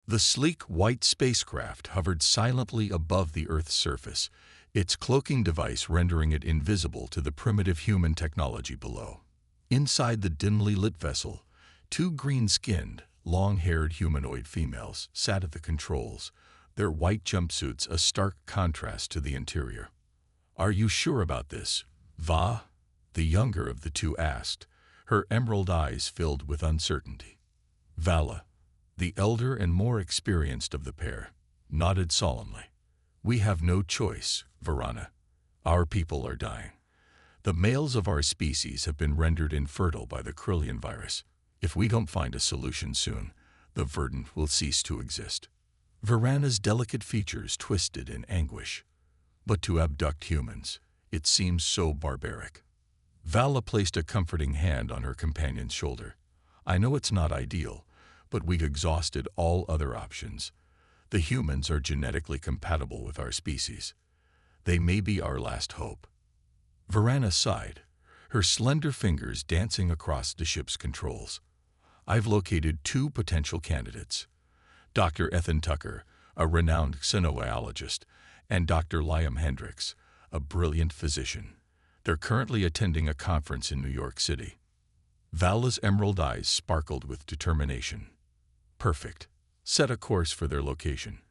The sleek white spacecraft hovered silently above the Earth's surface, its cloaking device rendering it invisible to the primitive human technology below. Inside the dimly lit vessel, two green-skinned, long-haired humanoid females sat at the controls, their white jumpsuits a stark contrast to the interior. "Are you sure about this, Va?" the younger of the two asked, her emerald eyes filled with uncertainty. Vala, the elder and more experienced of the pair, nodded solemnly. "We have no choice, Varana. Our people are dying. The males of our species have been rendered infertile by the Krillian virus. If we don't find a solution soon, the verdant will cease to exist." Varana's delicate features twisted in anguish. But to abduct humans, it seems so barbaric. Vala placed a comforting hand on her companion's shoulder. "I know it's not ideal, but we've exhausted all other options. The humans are genetically compatible with our species. They may be our last hope." Varana sighed, her slender fingers dancing across the ship's controls. "I've located two potential candidates. Dr. Ethan Tucker, a renowned xenobiologist, and Dr. Liam Hendricks, a brilliant physician. They're currently attending a conference in New York City." Vala's emerald eyes sparkled with determination. "Perfect. Set a course for their location.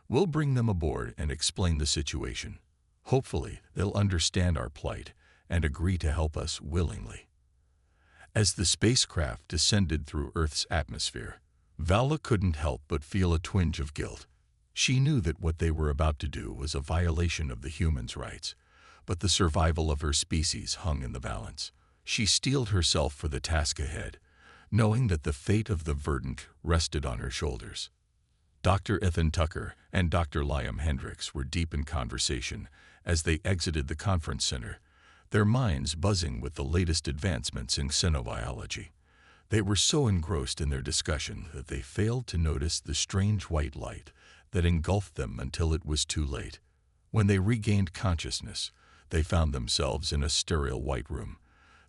We'll bring them aboard and explain the situation. Hopefully, they'll understand our plight and agree to help us willingly." As the spacecraft descended through Earth's atmosphere, Vala couldn't help but feel a twinge of guilt. She knew that what they were about to do was a violation of the humans' rights, but the survival of her species hung in the balance. She steeled herself for the task ahead, knowing that the fate of the verdant rested on her shoulders. Dr. Ethan Tucker and Dr. Liam Hendricks were deep in conversation as they exited the conference center, their minds buzzing with the latest advancements in xenobiology. They were so engrossed in their discussion that they failed to notice the strange white light that engulfed them until it was too late. When they regained consciousness, they found themselves in a sterile white room,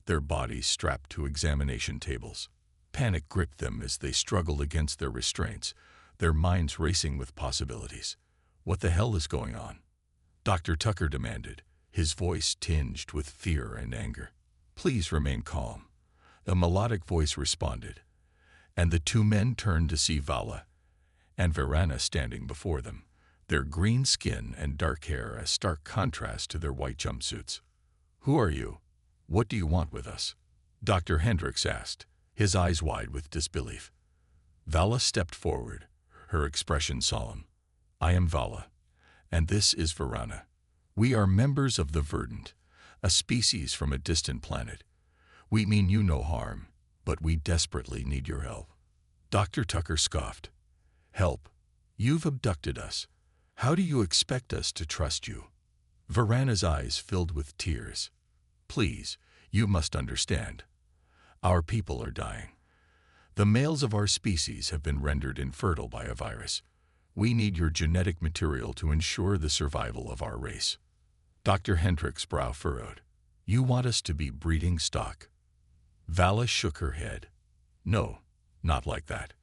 their bodies strapped to examination tables. Panic gripped them as they struggled against their restraints, their minds racing with possibilities. "What the hell is going on?" Dr. Tucker demanded, his voice tinged with fear and anger. "Please remain calm," a melodic voice responded, and the two men turned to see Vala and Varana standing before them, their green skin and dark hair a stark contrast to their white jumpsuits. "Who are you? What do you want with us?" Dr. Hendricks asked, his eyes wide with disbelief. Vala stepped forward, her expression solemn. "I am Vala, and this is Varana. We are members of the verdant, a species from a distant planet. We mean you no harm, but we desperately need your help." Dr. Tucker scoffed. "Help? You've abducted us. How do you expect us to trust you?" Varana's eyes filled with tears. "Please, you must understand. Our people are dying. The males of our species have been rendered infertile by a virus. We need your genetic material to ensure the survival of our race." Dr. Hendricks' brow furrowed. "You want us to be breeding stock?" Vala shook her head. "No, not like that.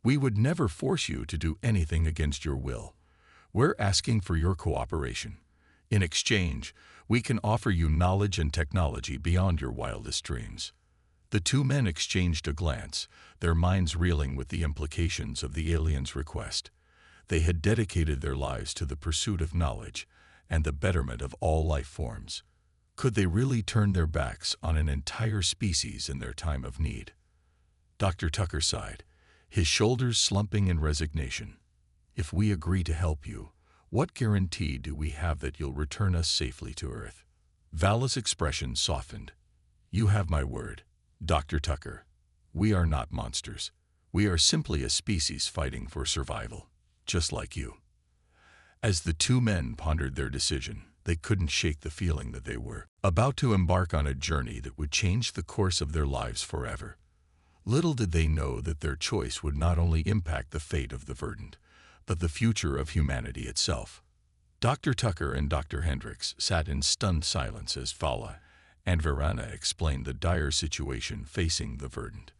We would never force you to do anything against your will. We're asking for your cooperation. In exchange, we can offer you knowledge and technology beyond your wildest dreams." The two men exchanged a glance, their minds reeling with the implications of the aliens' request. They had dedicated their lives to the pursuit of knowledge and the betterment of all life forms. Could they really turn their backs on an entire species in their time of need? Dr. Tucker sighed, his shoulders slumping in resignation. "If we agree to help you, what guarantee do we have that you'll return us safely to Earth?" Vala's expression softened. "You have my word, Dr. Tucker. We are not monsters. We are simply a species fighting for survival, just like you." As the two men pondered their decision, they couldn't shake the feeling that they were about to embark on a journey that would change the course of their lives forever. Little did they know that their choice would not only impact the fate of the verdant, but the future of humanity itself. Dr. Tucker and Dr. Hendricks sat in stunned silence as Vala and Varana explained the dire situation facing the verdant.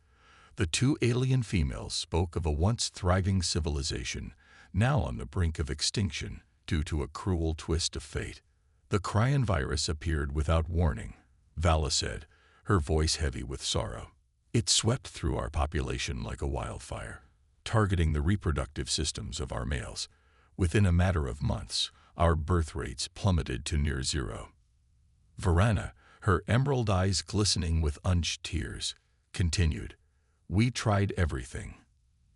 The two alien females spoke of a once thriving civilization, now on the brink of extinction due to a cruel twist of fate. The Cryon virus appeared without warning, Vala said, her voice heavy with sorrow. It swept through our population like a wildfire, targeting the reproductive systems of our males. Within a matter of months, our birth rates plummeted to near zero. Varana, her emerald eyes glistening with unshed tears, continued, "We tried everything.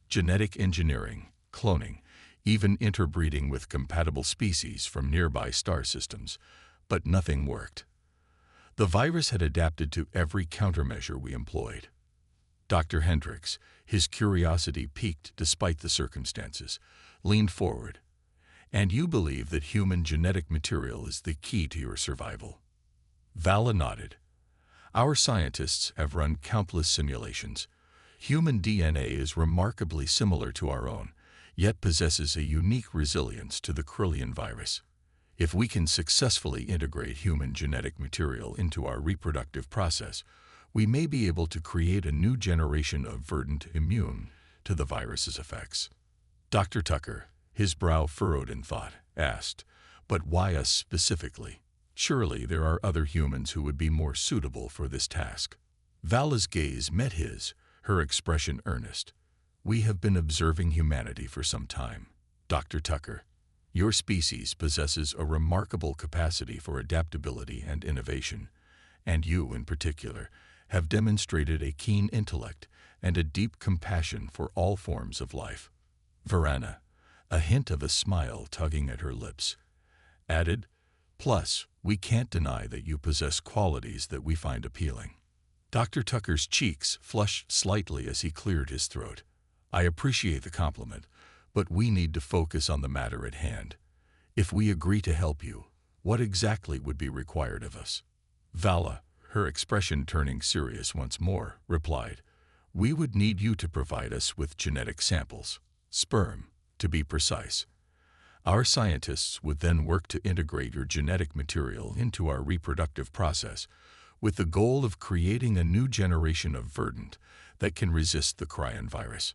Genetic engineering, cloning, even interbreeding with compatible species from nearby star systems, but nothing worked. The virus had adapted to every countermeasure we employed." Dr. Hendricks, his curiosity piqued despite the circumstances, leaned forward. "And you believe that human genetic material is the key to your survival?" Vala nodded. "Our scientists have run countless simulations. Human DNA is remarkably similar to our own, yet possesses a unique resilience to the Kryllian virus. If we can successfully integrate human genetic material into our reproductive process, we may be able to create a new generation of verdant immune to the virus's effects." Dr. Tucker, his brow furrowed in thought, asked, "But why us specifically? Surely there are other humans who would be more suitable for this task." Vala's gaze met his, her expression earnest. "We have been observing humanity for some time, Dr. Tucker. Your species possesses a remarkable capacity for adaptability and innovation, and you, in particular, have demonstrated a keen intellect and a deep compassion for all forms of life." Varana, a hint of a smile tugging at her lips, added, "Plus, we can't deny that you possess qualities that we find appealing." Dr. Tucker's cheeks flushed slightly as he cleared his throat. "I appreciate the compliment, but we need to focus on the matter at hand. If we agree to help you, what exactly would be required of us?" Vala, her expression turning serious once more, replied, "We would need you to provide us with genetic samples, sperm, to be precise. Our scientists would then work to integrate your genetic material into our reproductive process, with the goal of creating a new generation of verdant that can resist the Cryon virus."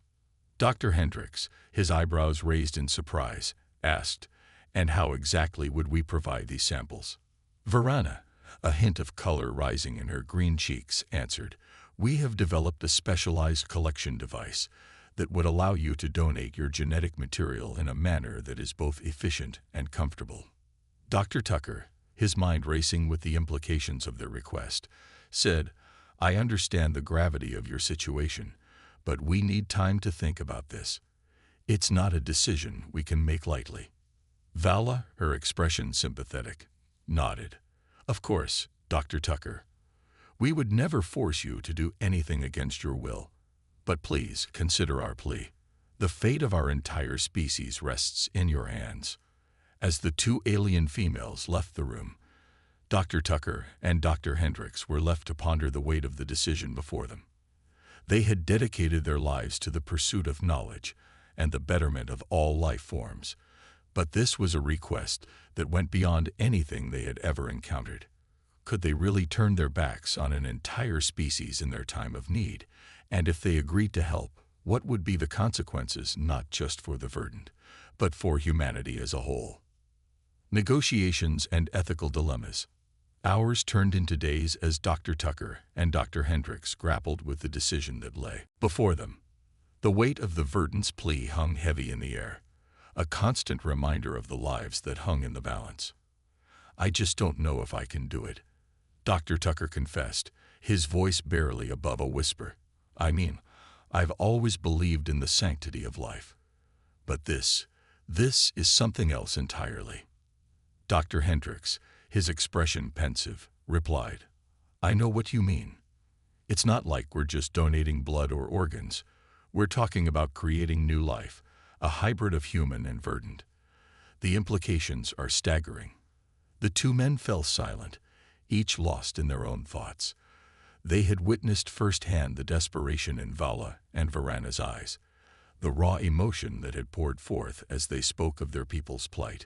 Dr. Hendricks, his eyebrows raised in surprise, asked, "And how exactly would we provide these samples?" Varana, a hint of color rising in her green cheeks, answered, "We have developed a specialized collection device that would allow you to donate your genetic material in a manner that is both efficient and comfortable." Dr. Tucker, his mind racing with the implications of their request, said, "I understand the gravity of your situation, but we need time to think about this. It's not a decision we can make lightly." Vala, her expression sympathetic, nodded. "Of course, Dr. Tucker. We would never force you to do anything against your will. But please consider our plea. The fate of our entire species rests in your hands." As the two alien females left the room, Dr. Tucker and Dr. Hendricks were left to ponder the weight of the decision before them. They had dedicated their lives to the pursuit of knowledge and the betterment of all life forms, but this was a request that went beyond anything they had ever encountered. Could they really turn their backs on an entire species in their time of need? And if they agreed to help, what would be the consequences not just for the verdant, but for humanity as a whole? Negotiations and ethical dilemmas. Hours turned into days as Dr. Tucker and Dr. Hendricks grappled with the decision that lay before them. The weight of the verdant's plea hung heavy in the air, a constant reminder of the lives that hung in the balance. "I just don't know if I can do it," Dr. Tucker confessed, his voice barely above a whisper. "I mean, I've always believed in the sanctity of life. But this is something else entirely." Dr. Hendricks, his expression pensive, replied, "I know what you mean. It's not like we're just donating blood or organs. We're talking about creating new life, a hybrid of human and verdant. The implications are staggering." The two men fell silent, each lost in their own thoughts. They had witnessed firsthand the desperation in Vala and Varana's eyes, the raw emotion that had poured forth as they spoke of their people's plight.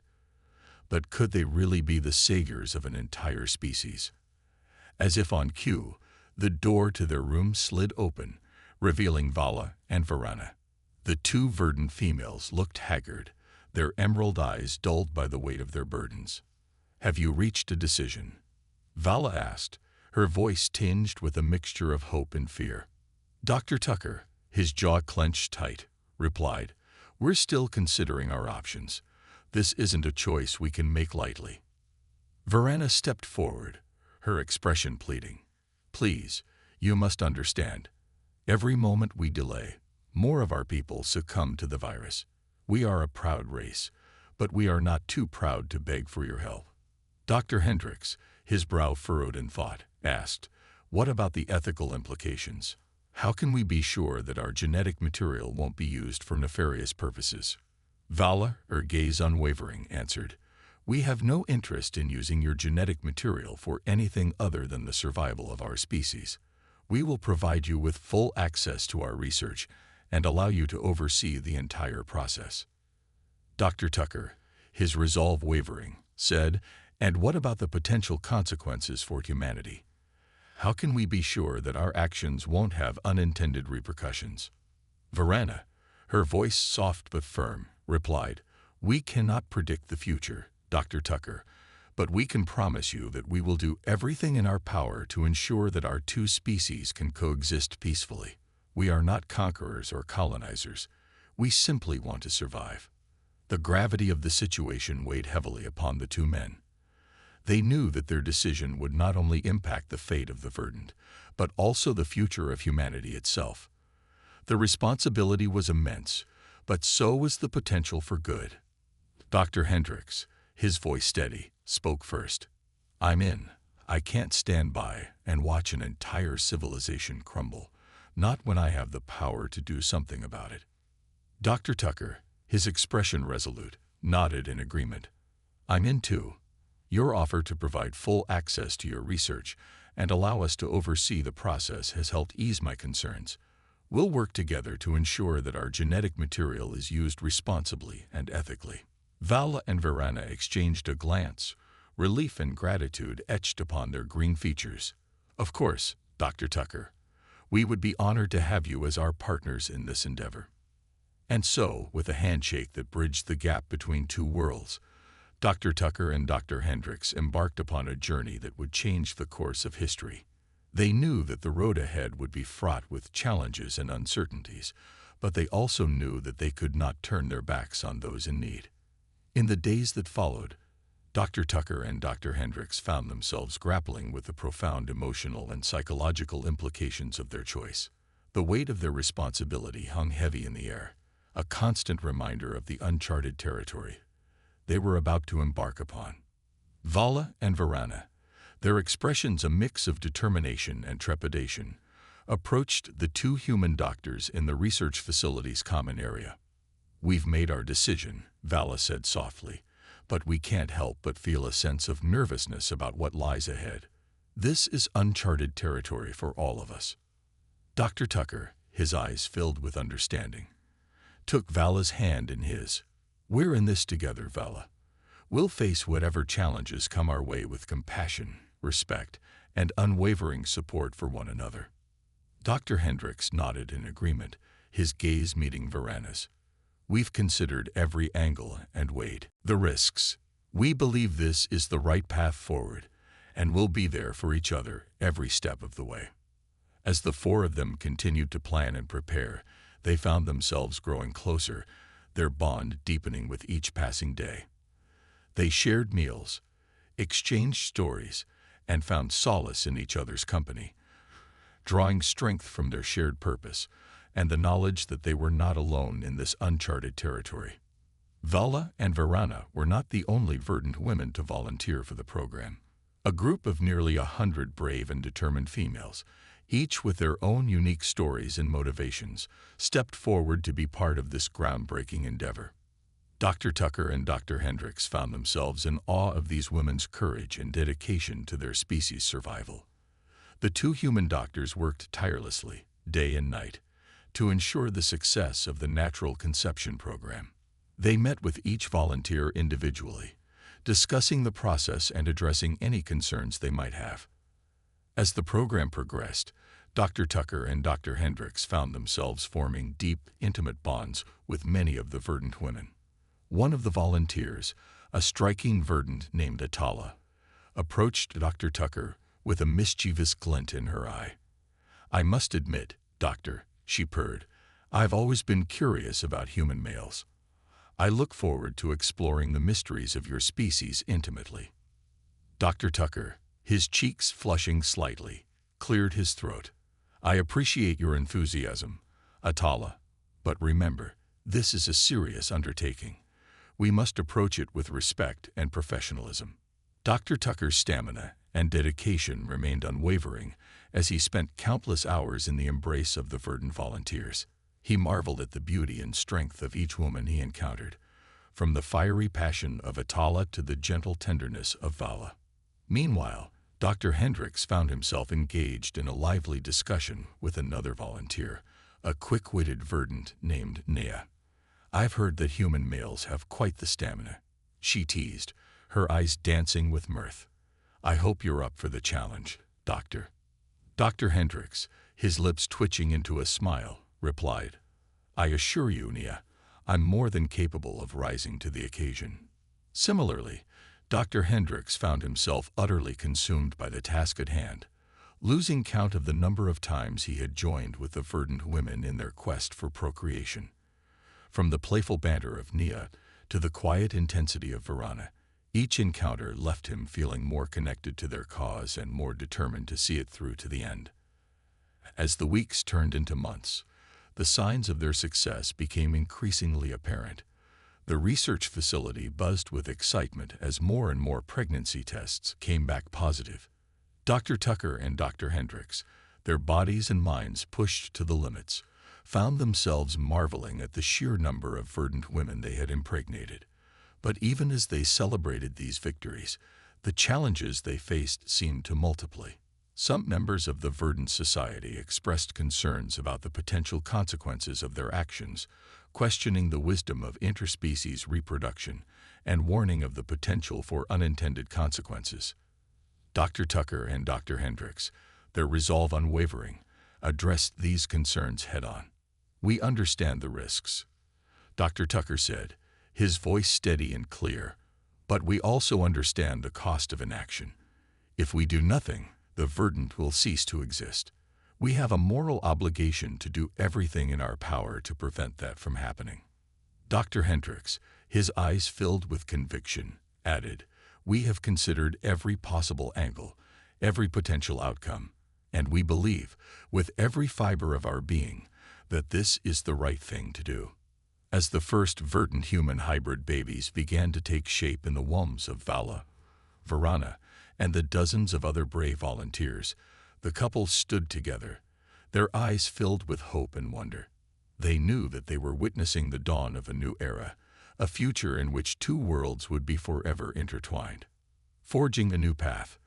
But could they really be the saviors of an entire species? As if on cue, the door to their room slid open, revealing Vala and Varana. The two verdant females looked haggard, their emerald eyes dulled by the weight of their burdens. "Have you reached a decision?" Vala asked, her voice tinged with a mixture of hope and fear. Dr. Tucker, his jaw clenched tight, replied, "We're still considering our options. This isn't a choice we can make lightly." Varana stepped forward, her expression pleading. "Please, you must understand. Every moment we delay, more of our people succumb to the virus. We are a proud race, but we are not too proud to beg for your help." Dr. Hendricks, his brow furrowed in thought, asked, "What about the ethical implications? How can we be sure that our genetic material won't be used for nefarious purposes?" Vala, her gaze unwavering, answered, "We have no interest in using your genetic material for anything other than the survival of our species. We will provide you with full access to our research and allow you to oversee the entire process." Dr. Tucker, his resolve wavering, said, "And what about the potential consequences for humanity? How can we be sure that our actions won't have unintended repercussions?" Varana, her voice soft but firm, replied, "We cannot predict the future, Dr. Tucker, but we can promise you that we will do everything in our power to ensure that our two species can coexist peacefully. We are not conquerors or colonizers. We simply want to survive." The gravity of the situation weighed heavily upon the two men. They knew that their decision would not only impact the fate of the verdant, but also the future of humanity itself. The responsibility was immense, but so was the potential for good. Dr. Hendricks, his voice steady, spoke first. "I'm in. I can't stand by and watch an entire civilization crumble, not when I have the power to do something about it." Dr. Tucker, his expression resolute, nodded in agreement. "I'm in too. Your offer to provide full access to your research and allow us to oversee the process has helped ease my concerns. We'll work together to ensure that our genetic material is used responsibly and ethically." Vala and Varana exchanged a glance, relief and gratitude etched upon their green features. "Of course, Dr. Tucker. We would be honored to have you as our partners in this endeavor." And so, with a handshake that bridged the gap between two worlds, Dr. Tucker and Dr. Hendricks embarked upon a journey that would change the course of history. They knew that the road ahead would be fraught with challenges and uncertainties, but they also knew that they could not turn their backs on those in need. In the days that followed, Dr. Tucker and Dr. Hendricks found themselves grappling with the profound emotional and psychological implications of their choice. The weight of their responsibility hung heavy in the air, a constant reminder of the uncharted territory they were about to embark upon. Vala and Varana, their expressions a mix of determination and trepidation, approached the two human doctors in the research facility's common area. "We've made our decision," Vala said softly, "but we can't help but feel a sense of nervousness about what lies ahead. This is uncharted territory for all of us." Dr. Tucker, his eyes filled with understanding, took Vala's hand in his. "We're in this together, Vala. We'll face whatever challenges come our way with compassion, respect, and unwavering support for one another." Dr. Hendricks nodded in agreement, his gaze meeting Varana's. "We've considered every angle and weighed the risks. We believe this is the right path forward, and we'll be there for each other every step of the way." As the four of them continued to plan and prepare, they found themselves growing closer, their bond deepening with each passing day. They shared meals, exchanged stories, and found solace in each other's company, drawing strength from their shared purpose and the knowledge that they were not alone in this uncharted territory. Vala and Varana were not the only verdant women to volunteer for the program. A group of nearly 100 brave and determined females, each with their own unique stories and motivations, stepped forward to be part of this groundbreaking endeavor. Dr. Tucker and Dr. Hendricks found themselves in awe of these women's courage and dedication to their species' survival. The two human doctors worked tirelessly, day and night, to ensure the success of the natural conception program. They met with each volunteer individually, discussing the process and addressing any concerns they might have. As the program progressed, Dr. Tucker and Dr. Hendricks found themselves forming deep, intimate bonds with many of the verdant women. One of the volunteers, a striking verdant named Atala, approached Dr. Tucker with a mischievous glint in her eye. "I must admit, Doctor," she purred, "I've always been curious about human males. I look forward to exploring the mysteries of your species intimately." Dr. Tucker, his cheeks flushing slightly, cleared his throat. "I appreciate your enthusiasm, Atala, but remember, this is a serious undertaking. We must approach it with respect and professionalism." Dr. Tucker's stamina and dedication remained unwavering as he spent countless hours in the embrace of the verdant volunteers. He marveled at the beauty and strength of each woman he encountered, from the fiery passion of Atala to the gentle tenderness of Vala. Meanwhile, Dr. Hendricks found himself engaged in a lively discussion with another volunteer, a quick-witted verdant named Nea. "I've heard that human males have quite the stamina," she teased, her eyes dancing with mirth. "I hope you're up for the challenge, Doctor." Dr. Hendricks, his lips twitching into a smile, replied, "I assure you, Nea, I'm more than capable of rising to the occasion." Similarly, Dr. Hendricks found himself utterly consumed by the task at hand, losing count of the number of times he had joined with the verdant women in their quest for procreation. From the playful banter of Nea to the quiet intensity of Varana, each encounter left him feeling more connected to their cause and more determined to see it through to the end. As the weeks turned into months, the signs of their success became increasingly apparent. The research facility buzzed with excitement as more and more pregnancy tests came back positive. Dr. Tucker and Dr. Hendricks, their bodies and minds pushed to the limits, found themselves marveling at the sheer number of verdant women they had impregnated. But even as they celebrated these victories, the challenges they faced seemed to multiply. Some members of the verdant society expressed concerns about the potential consequences of their actions, questioning the wisdom of interspecies reproduction and warning of the potential for unintended consequences. Dr. Tucker and Dr. Hendricks, their resolve unwavering, addressed these concerns head-on. "We understand the risks," Dr. Tucker said, his voice steady and clear, "but we also understand the cost of inaction. If we do nothing, the verdant will cease to exist. We have a moral obligation to do everything in our power to prevent that from happening." Dr. Hendricks, his eyes filled with conviction, added, "We have considered every possible angle, every potential outcome, and we believe, with every fiber of our being, that this is the right thing to do." As the first verdant human hybrid babies began to take shape in the wombs of Vala, Varana, and the dozens of other brave volunteers, the couple stood together, their eyes filled with hope and wonder. They knew that they were witnessing the dawn of a new era, a future in which two worlds would be forever intertwined, forging a new path.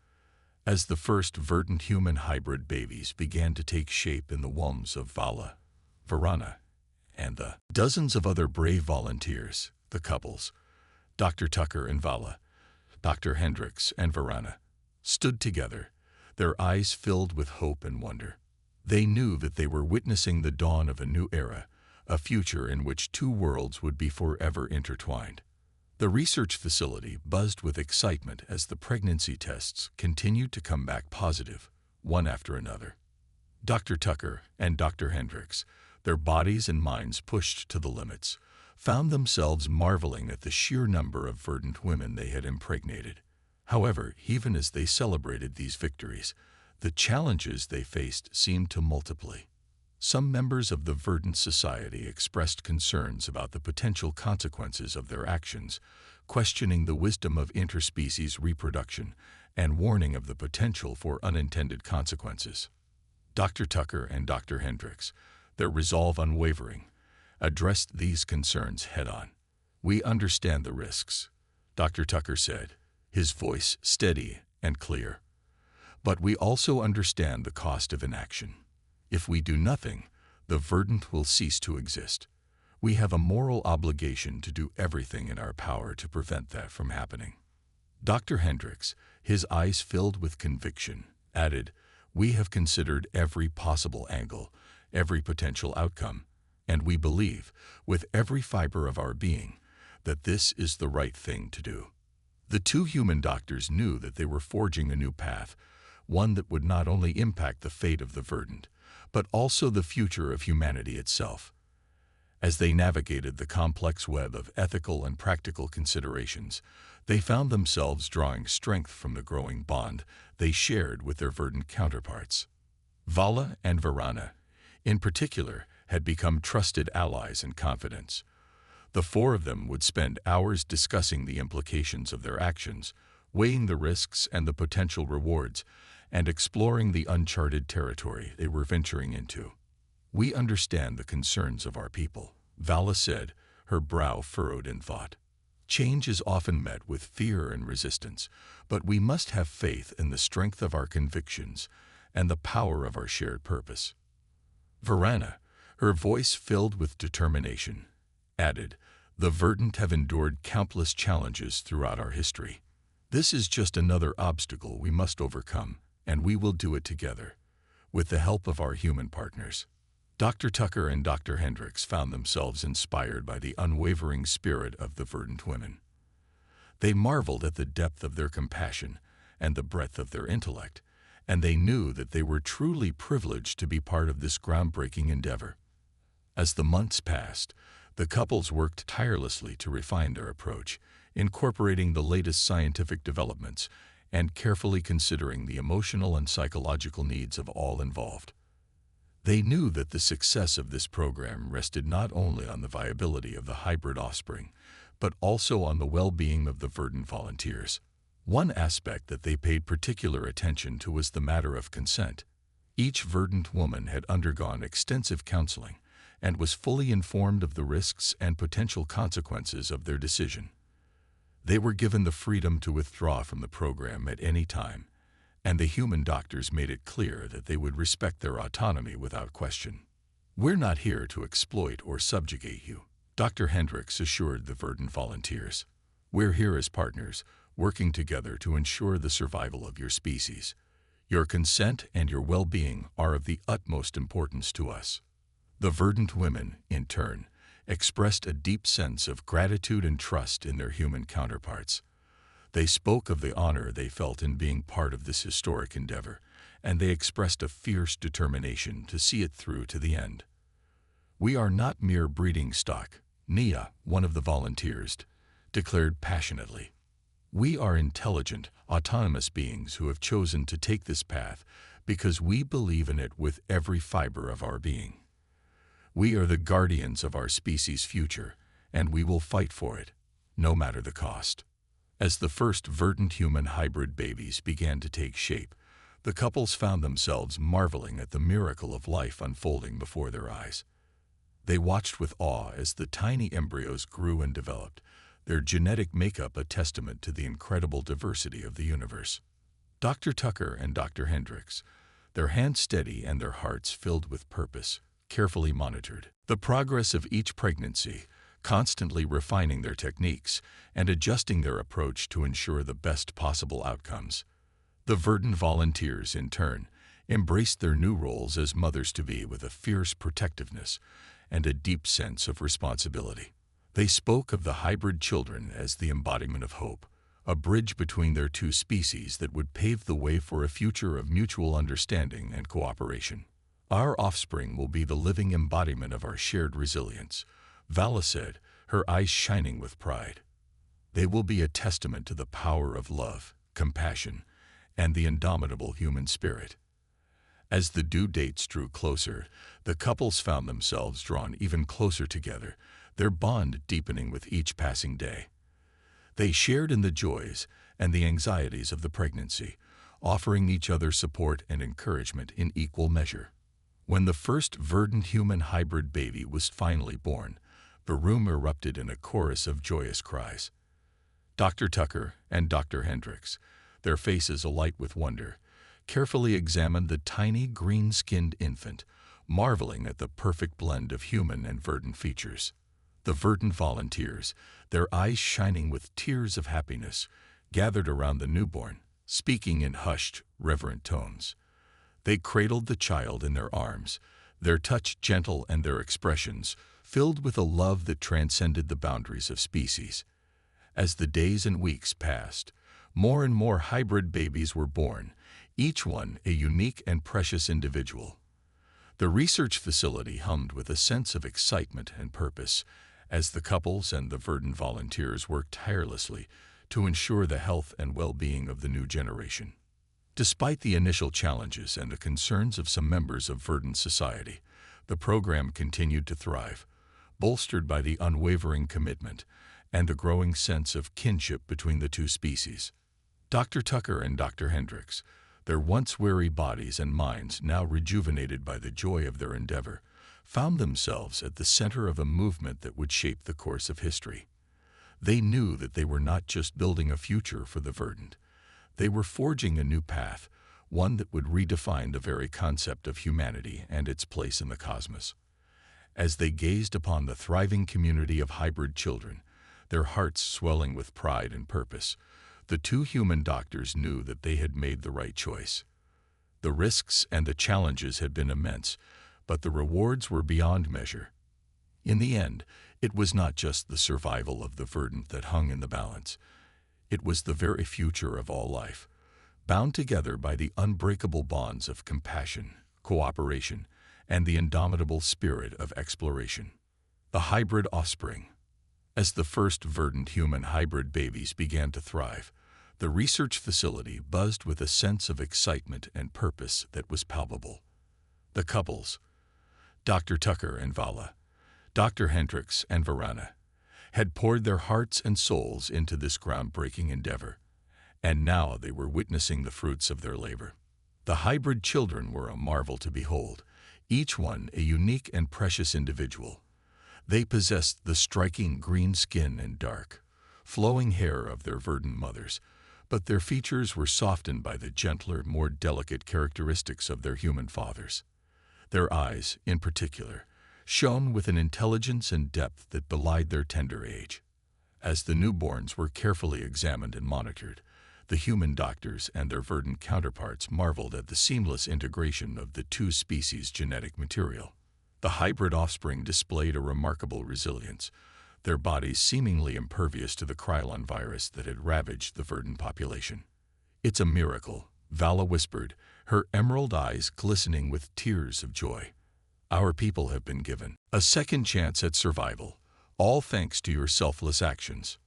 As the first verdant human hybrid babies began to take shape in the wombs of Vala, Varana, and the dozens of other brave volunteers, the couples, Dr. Tucker and Vala, Dr. Hendricks and Varana, stood together, their eyes filled with hope and wonder. They knew that they were witnessing the dawn of a new era, a future in which two worlds would be forever intertwined. The research facility buzzed with excitement as the pregnancy tests continued to come back positive, one after another. Dr. Tucker and Dr. Hendricks, their bodies and minds pushed to the limits, found themselves marveling at the sheer number of verdant women they had impregnated. However, even as they celebrated these victories, the challenges they faced seemed to multiply. Some members of the verdant society expressed concerns about the potential consequences of their actions, questioning the wisdom of interspecies reproduction and warning of the potential for unintended consequences. Dr. Tucker and Dr. Hendricks, their resolve unwavering, addressed these concerns head-on. "We understand the risks," Dr. Tucker said, his voice steady and clear, "but we also understand the cost of inaction. If we do nothing, the verdant will cease to exist. We have a moral obligation to do everything in our power to prevent that from happening." Dr. Hendricks, his eyes filled with conviction, added, We have considered every possible angle, every potential outcome, and we believe, with every fiber of our being, that this is the right thing to do. The two human doctors knew that they were forging a new path, one that would not only impact the fate of the verdant, but also the future of humanity itself. As they navigated the complex web of ethical and practical considerations, they found themselves drawing strength from the growing bond they shared with their verdant counterparts. Vala and Varana, in particular, had become trusted allies and confidants. The four of them would spend hours discussing the implications of their actions, weighing the risks and the potential rewards, and exploring the uncharted territory they were venturing into. "We understand the concerns of our people," Vala said, her brow furrowed in thought. "Change is often met with fear and resistance, but we must have faith in the strength of our convictions and the power of our shared purpose." Varana, her voice filled with determination, added, "The verdant have endured countless challenges throughout our history. This is just another obstacle we must overcome, and we will do it together, with the help of our human partners." Dr. Tucker and Dr. Hendricks found themselves inspired by the unwavering spirit of the verdant women. They marveled at the depth of their compassion and the breadth of their intellect, and they knew that they were truly privileged to be part of this groundbreaking endeavor. As the months passed, the couples worked tirelessly to refine their approach, incorporating the latest scientific developments and carefully considering the emotional and psychological needs of all involved. They knew that the success of this program rested not only on the viability of the hybrid offspring, but also on the well-being of the verdant volunteers. One aspect that they paid particular attention to was the matter of consent. Each verdant woman had undergone extensive counseling and was fully informed of the risks and potential consequences of their decision. They were given the freedom to withdraw from the program at any time, and the human doctors made it clear that they would respect their autonomy without question. "We're not here to exploit or subjugate you," Dr. Hendricks assured the verdant volunteers. "We're here as partners, working together to ensure the survival of your species. Your consent and your well-being are of the utmost importance to us." The verdant women, in turn, expressed a deep sense of gratitude and trust in their human counterparts. They spoke of the honor they felt in being part of this historic endeavor, and they expressed a fierce determination to see it through to the end. "We are not mere breeding stock," Nia, one of the volunteers, declared passionately. "We are intelligent, autonomous beings who have chosen to take this path because we believe in it with every fiber of our being. We are the guardians of our species' future, and we will fight for it, no matter the cost." As the first verdant human hybrid babies began to take shape, the couples found themselves marveling at the miracle of life unfolding before their eyes. They watched with awe as the tiny embryos grew and developed, their genetic makeup a testament to the incredible diversity of the universe. Dr. Tucker and Dr. Hendricks, their hands steady and their hearts filled with purpose, carefully monitored the progress of each pregnancy, constantly refining their techniques and adjusting their approach to ensure the best possible outcomes. The verdant volunteers, in turn, embraced their new roles as mothers-to-be with a fierce protectiveness and a deep sense of responsibility. They spoke of the hybrid children as the embodiment of hope, a bridge between their two species that would pave the way for a future of mutual understanding and cooperation. "Our offspring will be the living embodiment of our shared resilience," Vala said, her eyes shining with pride. "They will be a testament to the power of love, compassion, and the indomitable human spirit." As the due dates drew closer, the couples found themselves drawn even closer together, their bond deepening with each passing day. They shared in the joys and the anxieties of the pregnancy, offering each other support and encouragement in equal measure. When the first verdant human hybrid baby was finally born, the room erupted in a chorus of joyous cries. Dr. Tucker and Dr. Hendricks, their faces alight with wonder, carefully examined the tiny green-skinned infant, marveling at the perfect blend of human and verdant features. The verdant volunteers, their eyes shining with tears of happiness, gathered around the newborn, speaking in hushed, reverent tones. They cradled the child in their arms, their touch gentle and their expressions filled with a love that transcended the boundaries of species. As the days and weeks passed, more and more hybrid babies were born, each one a unique and precious individual. The research facility hummed with a sense of excitement and purpose as the couples and the verdant volunteers worked tirelessly to ensure the health and well-being of the new generation. Despite the initial challenges and the concerns of some members of verdant society, the program continued to thrive, bolstered by the unwavering commitment and the growing sense of kinship between the two species. Dr. Tucker and Dr. Hendricks, their once weary bodies and minds now rejuvenated by the joy of their endeavor, found themselves at the center of a movement that would shape the course of history. They knew that they were not just building a future for the verdant. They were forging a new path, one that would redefine the very concept of humanity and its place in the cosmos. As they gazed upon the thriving community of hybrid children, their hearts swelling with pride and purpose, the two human doctors knew that they had made the right choice. The risks and the challenges had been immense, but the rewards were beyond measure. In the end, it was not just the survival of the verdant that hung in the balance. It was the very future of all life, bound together by the unbreakable bonds of compassion, cooperation, and the indomitable spirit of exploration. The hybrid offspring. As the first verdant human hybrid babies began to thrive, the research facility buzzed with a sense of excitement and purpose that was palpable. The couples, Dr. Tucker and Vala, Dr. Hendricks and Varana, had poured their hearts and souls into this groundbreaking endeavor, and now they were witnessing the fruits of their labor. The hybrid children were a marvel to behold, each one a unique and precious individual. They possessed the striking green skin and dark, flowing hair of their verdant mothers, but their features were softened by the gentler, more delicate characteristics of their human fathers. Their eyes, in particular, shone with an intelligence and depth that belied their tender age. As the newborns were carefully examined and monitored, the human doctors and their verdant counterparts marveled at the seamless integration of the two species' genetic material. The hybrid offspring displayed a remarkable resilience, their bodies seemingly impervious to the Krylon virus that had ravaged the verdant population. "It's a miracle," Vala whispered, her emerald eyes glistening with tears of joy. "Our people have been given a second chance at survival, all thanks to your selfless actions."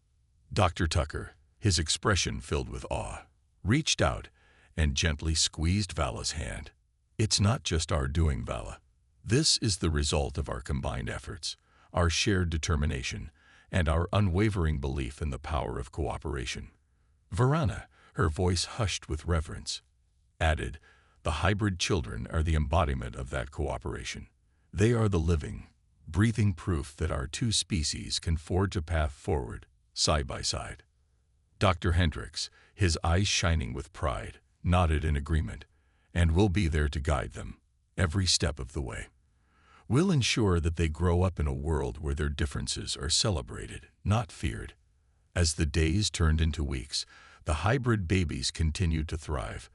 Dr. Tucker, his expression filled with awe, reached out and gently squeezed Vala's hand. "It's not just our doing, Vala. This is the result of our combined efforts, our shared determination, and our unwavering belief in the power of cooperation." Varana, her voice hushed with reverence, added, "The hybrid children are the embodiment of that cooperation. They are the living, breathing proof that our two species can forge a path forward, side by side." Dr. Hendricks, his eyes shining with pride, nodded in agreement, "And we'll be there to guide them, every step of the way. We'll ensure that they grow up in a world where their differences are celebrated, not feared." As the days turned into weeks, the hybrid babies continued to thrive,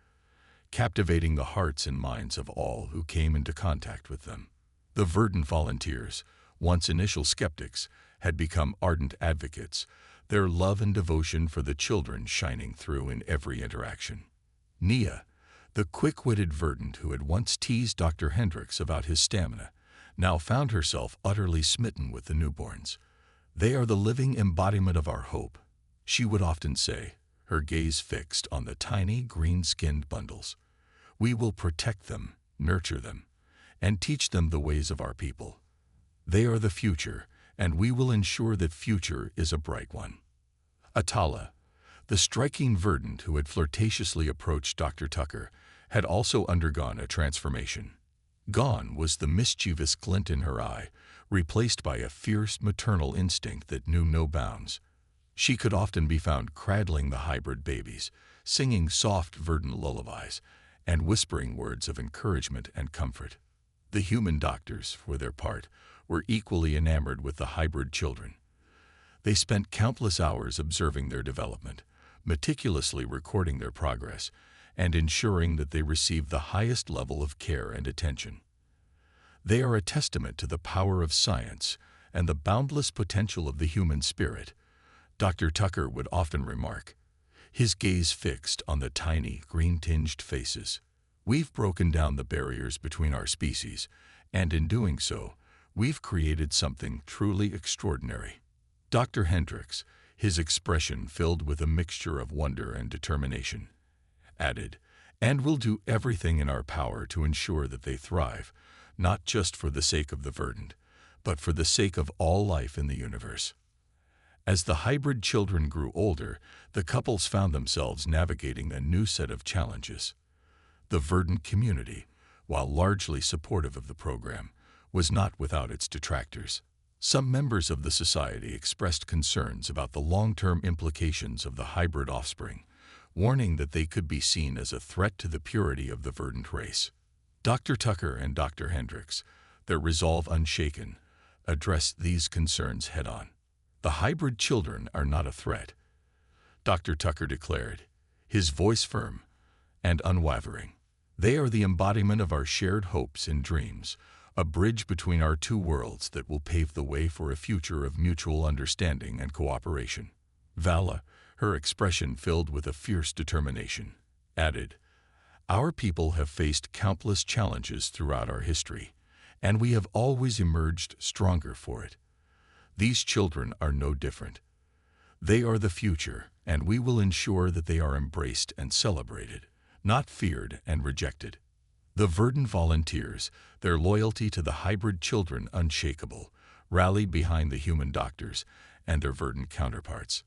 captivating the hearts and minds of all who came into contact with them. The verdant volunteers, once initial skeptics, had become ardent advocates, their love and devotion for the children shining through in every interaction. Nia, the quick-witted verdant who had once teased Dr. Hendricks about his stamina, now found herself utterly smitten with the newborns. "They are the living embodiment of our hope," she would often say, her gaze fixed on the tiny, green-skinned bundles. "We will protect them, nurture them, and teach them the ways of our people. They are the future, and we will ensure that future is a bright one." Atala, the striking verdant who had flirtatiously approached Dr. Tucker, had also undergone a transformation. Gone was the mischievous glint in her eye, replaced by a fierce maternal instinct that knew no bounds. She could often be found cradling the hybrid babies, singing soft verdant lullabies, and whispering words of encouragement and comfort. The human doctors, for their part, were equally enamored with the hybrid children. They spent countless hours observing their development, meticulously recording their progress, and ensuring that they receive the highest level of care and attention. They are a testament to the power of science and the boundless potential of the human spirit, Dr. Tucker would often remark, his gaze fixed on the tiny, green-tinged faces. We've broken down the barriers between our species, and in doing so, we've created something truly extraordinary. Dr. Hendricks, his expression filled with a mixture of wonder and determination, added, "And we'll do everything in our power to ensure that they thrive, not just for the sake of the verdant, but for the sake of all life in the universe." As the hybrid children grew older, the couples found themselves navigating a new set of challenges. The verdant community, while largely supportive of the program, was not without its detractors. Some members of the society expressed concerns about the long-term implications of the hybrid offspring, warning that they could be seen as a threat to the purity of the verdant race. Dr. Tucker and Dr. Hendricks, their resolve unshaken, addressed these concerns head-on. "The hybrid children are not a threat," Dr. Tucker declared, his voice firm and unwavering. "They are the embodiment of our shared hopes and dreams, a bridge between our two worlds that will pave the way for a future of mutual understanding and cooperation." Vala, her expression filled with a fierce determination, added, "Our people have faced countless challenges throughout our history, and we have always emerged stronger for it. These children are no different. They are the future, and we will ensure that they are embraced and celebrated, not feared and rejected." The verdant volunteers, their loyalty to the hybrid children unshakable, rallied behind the human doctors and their verdant counterparts.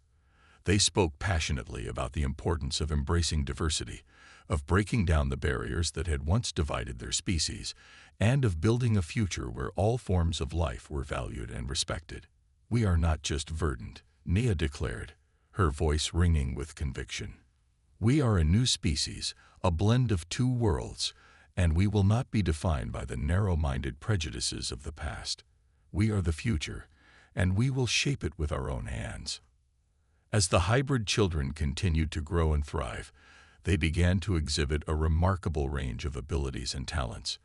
They spoke passionately about the importance of embracing diversity, of breaking down the barriers that had once divided their species, and of building a future where all forms of life were valued and respected. "We are not just verdant," Nia declared, her voice ringing with conviction. "We are a new species, a blend of two worlds, and we will not be defined by the narrow-minded prejudices of the past. We are the future, and we will shape it with our own hands." As the hybrid children continued to grow and thrive, they began to exhibit a remarkable range of abilities and talents.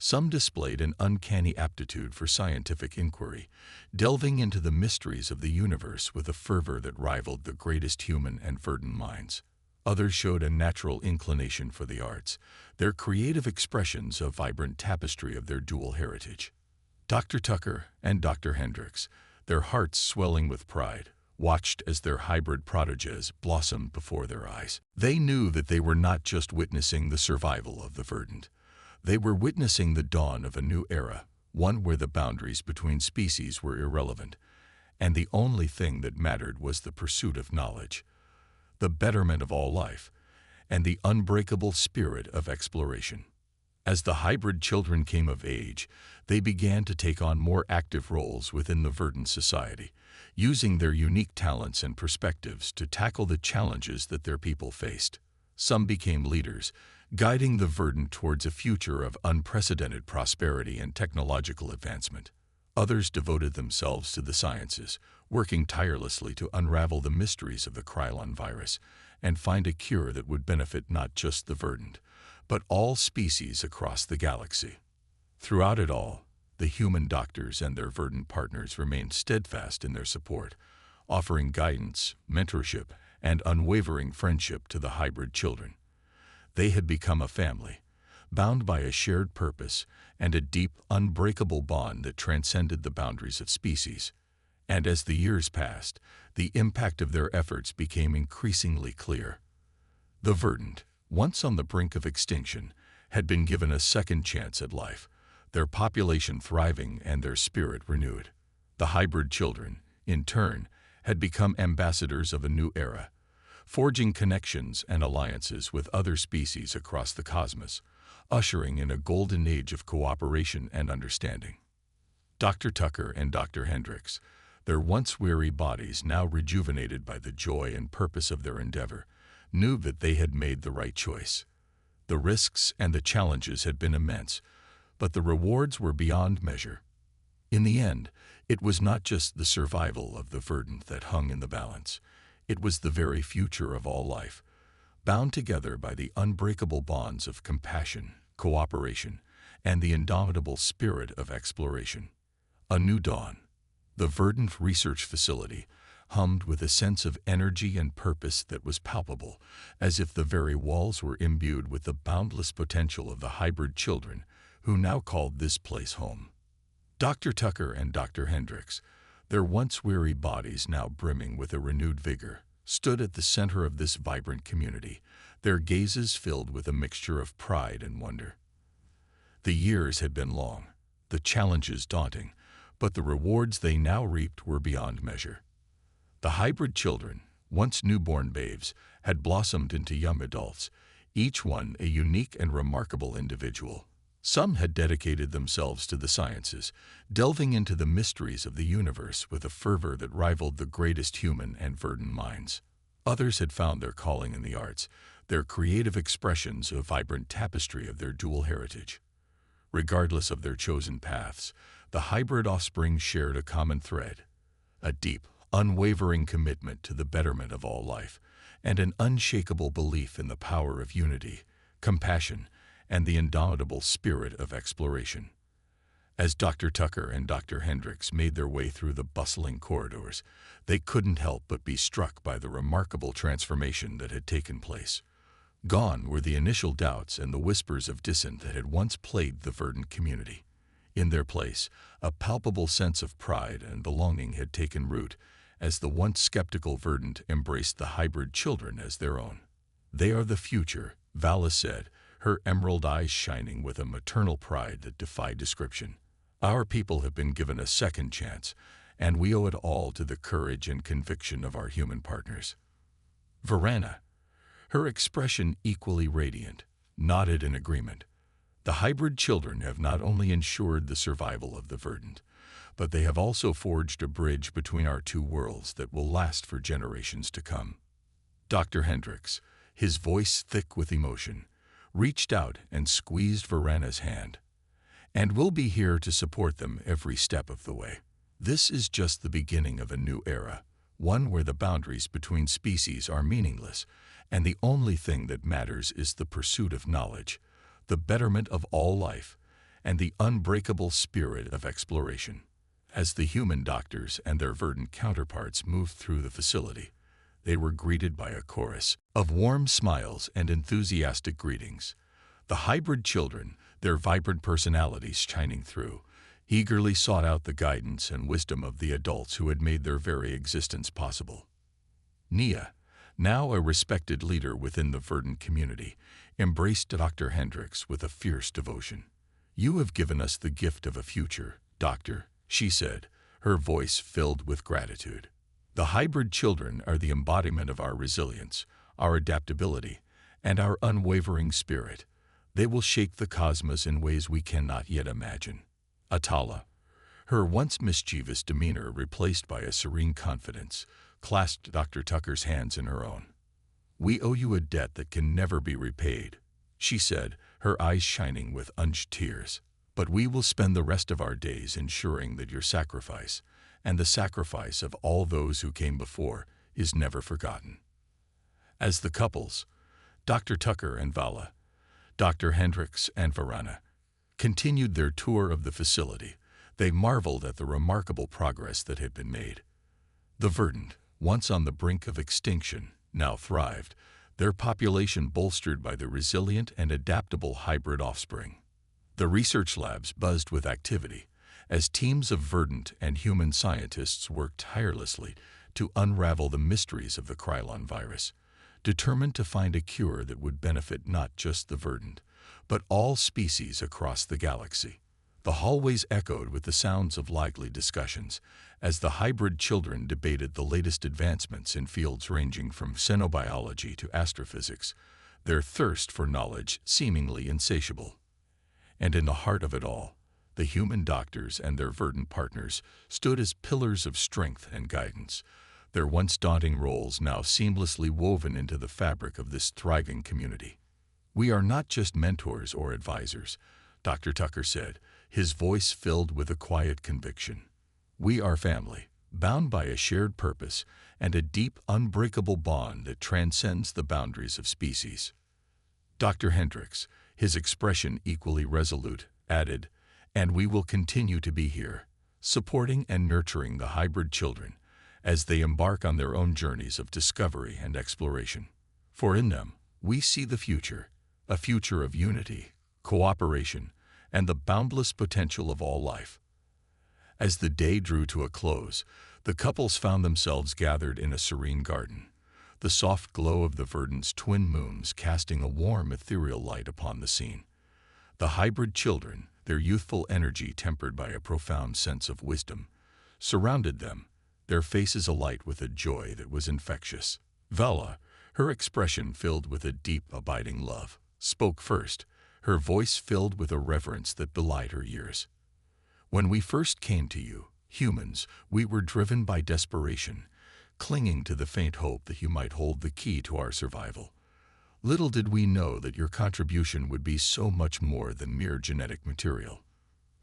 Some displayed an uncanny aptitude for scientific inquiry, delving into the mysteries of the universe with a fervor that rivaled the greatest human and verdant minds. Others showed a natural inclination for the arts, their creative expressions a vibrant tapestry of their dual heritage. Dr. Tucker and Dr. Hendricks, their hearts swelling with pride, watched as their hybrid prodigies blossomed before their eyes. They knew that they were not just witnessing the survival of the verdant. They were witnessing the dawn of a new era, one where the boundaries between species were irrelevant, and the only thing that mattered was the pursuit of knowledge, the betterment of all life, and the unbreakable spirit of exploration. As the hybrid children came of age, they began to take on more active roles within the verdant society, using their unique talents and perspectives to tackle the challenges that their people faced. Some became leaders, guiding the verdant towards a future of unprecedented prosperity and technological advancement. Others devoted themselves to the sciences, working tirelessly to unravel the mysteries of the Krylon virus and find a cure that would benefit not just the verdant, but all species across the galaxy. Throughout it all, the human doctors and their verdant partners remained steadfast in their support, offering guidance, mentorship, and unwavering friendship to the hybrid children. They had become a family, bound by a shared purpose and a deep, unbreakable bond that transcended the boundaries of species. And as the years passed, the impact of their efforts became increasingly clear. The verdant, once on the brink of extinction, had been given a second chance at life, their population thriving and their spirit renewed. The hybrid children, in turn, had become ambassadors of a new era, forging connections and alliances with other species across the cosmos, ushering in a golden age of cooperation and understanding. Dr. Tucker and Dr. Hendricks, their once weary bodies now rejuvenated by the joy and purpose of their endeavor, knew that they had made the right choice. The risks and the challenges had been immense, but the rewards were beyond measure. In the end, it was not just the survival of the verdant that hung in the balance. It was the very future of all life, bound together by the unbreakable bonds of compassion, cooperation, and the indomitable spirit of exploration. A new dawn. The verdant research facility hummed with a sense of energy and purpose that was palpable, as if the very walls were imbued with the boundless potential of the hybrid children who now called this place home. Dr. Tucker and Dr. Hendricks, their once weary bodies now brimming with a renewed vigor, stood at the center of this vibrant community, their gazes filled with a mixture of pride and wonder. The years had been long, the challenges daunting, but the rewards they now reaped were beyond measure. The hybrid children, once newborn babes, had blossomed into young adults, each one a unique and remarkable individual. Some had dedicated themselves to the sciences, delving into the mysteries of the universe with a fervor that rivaled the greatest human and verdant minds. Others had found their calling in the arts, their creative expressions a vibrant tapestry of their dual heritage. Regardless of their chosen paths, the hybrid offspring shared a common thread, a deep, unwavering commitment to the betterment of all life, and an unshakable belief in the power of unity, compassion, and the indomitable spirit of exploration. As Dr. Tucker and Dr. Hendricks made their way through the bustling corridors, they couldn't help but be struck by the remarkable transformation that had taken place. Gone were the initial doubts and the whispers of dissent that had once plagued the verdant community. In their place, a palpable sense of pride and belonging had taken root, as the once skeptical verdant embraced the hybrid children as their own. "They are the future," Vala said, her emerald eyes shining with a maternal pride that defied description. "Our people have been given a second chance, and we owe it all to the courage and conviction of our human partners." Varana, her expression equally radiant, nodded in agreement. The hybrid children have not only ensured the survival of the verdant, but they have also forged a bridge between our two worlds that will last for generations to come. Dr. Hendricks, his voice thick with emotion, reached out and squeezed Varana's hand. "And we'll be here to support them every step of the way. This is just the beginning of a new era, one where the boundaries between species are meaningless, and the only thing that matters is the pursuit of knowledge, the betterment of all life, and the unbreakable spirit of exploration." As the human doctors and their verdant counterparts moved through the facility, they were greeted by a chorus of warm smiles and enthusiastic greetings. The hybrid children, their vibrant personalities shining through, eagerly sought out the guidance and wisdom of the adults who had made their very existence possible. Nia, now a respected leader within the verdant community, embraced Dr. Hendricks with a fierce devotion. "You have given us the gift of a future, Doctor," she said, her voice filled with gratitude. "The hybrid children are the embodiment of our resilience, our adaptability, and our unwavering spirit. They will shake the cosmos in ways we cannot yet imagine." Atala, her once mischievous demeanor replaced by a serene confidence, clasped Dr. Tucker's hands in her own. "We owe you a debt that can never be repaid," she said, her eyes shining with unused tears. "But we will spend the rest of our days ensuring that your sacrifice, and the sacrifice of all those who came before, is never forgotten." As the couples, Dr. Tucker and Vala, Dr. Hendricks and Varana, continued their tour of the facility, they marveled at the remarkable progress that had been made. The verdant, once on the brink of extinction, now thrived, their population bolstered by the resilient and adaptable hybrid offspring. The research labs buzzed with activity, as teams of verdant and human scientists worked tirelessly to unravel the mysteries of the Krylon virus, determined to find a cure that would benefit not just the verdant, but all species across the galaxy. The hallways echoed with the sounds of lively discussions, as the hybrid children debated the latest advancements in fields ranging from xenobiology to astrophysics, their thirst for knowledge seemingly insatiable. And in the heart of it all, the human doctors and their verdant partners stood as pillars of strength and guidance, their once daunting roles now seamlessly woven into the fabric of this thriving community. "We are not just mentors or advisors," Dr. Tucker said, his voice filled with a quiet conviction. "We are family, bound by a shared purpose and a deep, unbreakable bond that transcends the boundaries of species. Dr. Hendricks, his expression equally resolute, added, "And we will continue to be here, supporting and nurturing the hybrid children as they embark on their own journeys of discovery and exploration. For in them, we see the future, a future of unity, cooperation, and the boundless potential of all life." As the day drew to a close, the couples found themselves gathered in a serene garden, the soft glow of the verdant's twin moons casting a warm, ethereal light upon the scene. The hybrid children, their youthful energy tempered by a profound sense of wisdom, surrounded them, their faces alight with a joy that was infectious. Vala, her expression filled with a deep, abiding love, spoke first, her voice filled with a reverence that belied her years. "When we first came to you, humans, we were driven by desperation, clinging to the faint hope that you might hold the key to our survival. Little did we know that your contribution would be so much more than mere genetic material."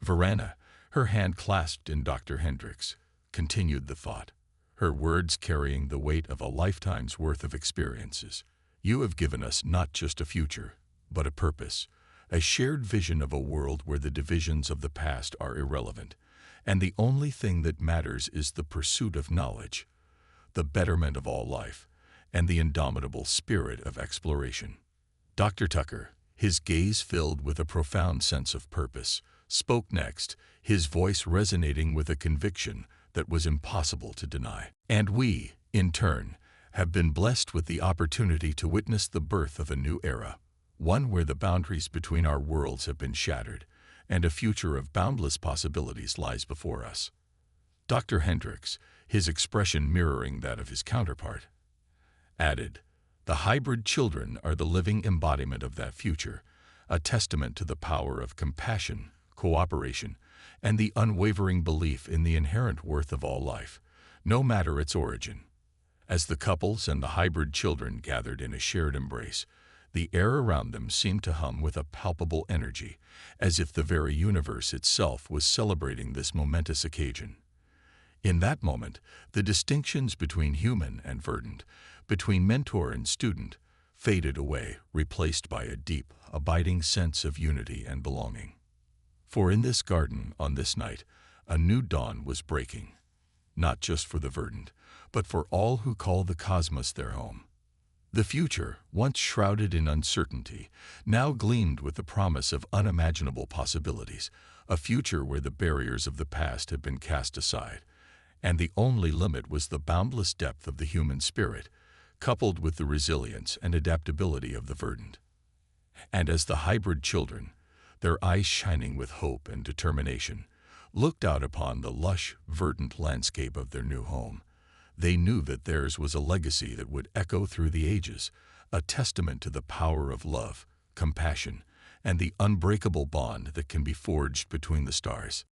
Varana, her hand clasped in Dr. Hendricks, continued the thought, her words carrying the weight of a lifetime's worth of experiences. "You have given us not just a future, but a purpose, a shared vision of a world where the divisions of the past are irrelevant, and the only thing that matters is the pursuit of knowledge, the betterment of all life, and the indomitable spirit of exploration." Dr. Tucker, his gaze filled with a profound sense of purpose, spoke next, his voice resonating with a conviction that was impossible to deny. "And we, in turn, have been blessed with the opportunity to witness the birth of a new era, one where the boundaries between our worlds have been shattered, and a future of boundless possibilities lies before us." Dr. Hendricks, his expression mirroring that of his counterpart, added, "The hybrid children are the living embodiment of that future, a testament to the power of compassion, cooperation, and the unwavering belief in the inherent worth of all life, no matter its origin." As the couples and the hybrid children gathered in a shared embrace, the air around them seemed to hum with a palpable energy, as if the very universe itself was celebrating this momentous occasion. In that moment, the distinctions between human and verdant, between mentor and student, faded away, replaced by a deep, abiding sense of unity and belonging. For in this garden, on this night, a new dawn was breaking, not just for the verdant, but for all who call the cosmos their home. The future, once shrouded in uncertainty, now gleamed with the promise of unimaginable possibilities, a future where the barriers of the past had been cast aside, and the only limit was the boundless depth of the human spirit, coupled with the resilience and adaptability of the verdant. And as the hybrid children, their eyes shining with hope and determination, looked out upon the lush, verdant landscape of their new home, they knew that theirs was a legacy that would echo through the ages, a testament to the power of love, compassion, and the unbreakable bond that can be forged between the stars.